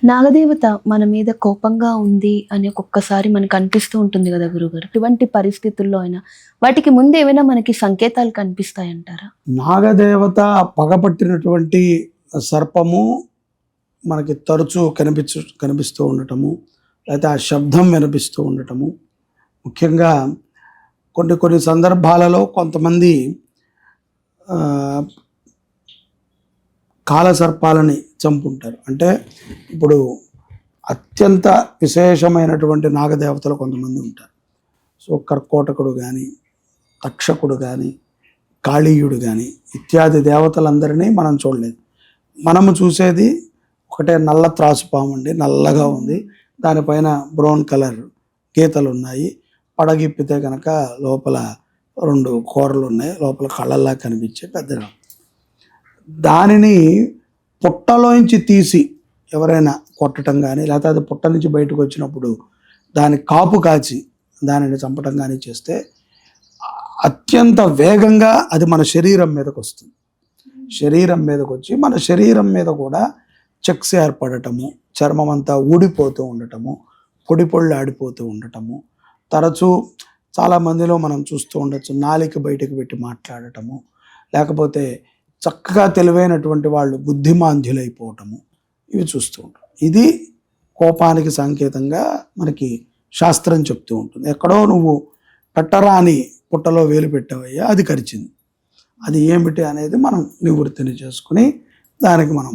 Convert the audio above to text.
నాగదేవత మన మీద కోపంగా ఉంది అని ఒక్కొక్కసారి మనకు అనిపిస్తూ ఉంటుంది కదా గురుగారు. ఇటువంటి పరిస్థితుల్లో అయినా వాటికి ముందు ఏమైనా మనకి సంకేతాలు కనిపిస్తాయంటారా? నాగదేవత పగపట్టినటువంటి సర్పము మనకి తరచూ కనిపిస్తూ ఉండటము, లేకపోతే ఆ శబ్దం వినిపిస్తూ ఉండటము. ముఖ్యంగా కొన్ని సందర్భాలలో కొంతమంది కాలసర్పాలని చంపుంటారు. అంటే ఇప్పుడు అత్యంత విశేషమైనటువంటి నాగదేవతలు కొంతమంది ఉంటారు. సో కర్కోటకుడు కానీ, తక్షకుడు కానీ, కాళీయుడు కానీ ఇత్యాది దేవతలందరినీ మనం చూడలేదు. మనము చూసేది ఒకటే నల్ల త్రాసుపాము అండి, నల్లగా ఉంది, దానిపైన బ్రౌన్ కలర్ గీతలు ఉన్నాయి. పడగిప్పితే కనుక లోపల 2 కూరలు ఉన్నాయి, లోపల కళ్ళల్లా కనిపించే పెద్దగా. దానిని పుట్టలోంచి తీసి ఎవరైనా కొట్టడం కానీ, లేకపోతే అది పుట్ట నుంచి బయటకు వచ్చినప్పుడు దాని కాపు కాచి దానిని చంపటం కానీ చేస్తే అత్యంత వేగంగా అది మన శరీరం మీదకి వస్తుంది. శరీరం మీదకి వచ్చి మన శరీరం మీద కూడా చెక్స్ ఏర్పడటము, చర్మం అంతా ఊడిపోతూ ఉండటము, పొడి పొళ్ళు ఆడిపోతూ ఉండటము, తరచూ చాలామందిలో మనం చూస్తూ ఉండొచ్చు నాలిక బయటకు పెట్టి మాట్లాడటము, లేకపోతే చక్కగా తెలివైనటువంటి వాళ్ళు బుద్ధిమాంద్యులైపోవటము, ఇవి చూస్తూ ఉంటాం. ఇది కోపానికి సంకేతంగా మనకి శాస్త్రం చెప్తూ ఉంటుంది. ఎక్కడో నువ్వు పెట్టరాని పుట్టలో వేలు పెట్టావయ్యా, అది కరిచింది, అది ఏమిటి అనేది మనం నివృత్తిని చేసుకుని దానికి మనం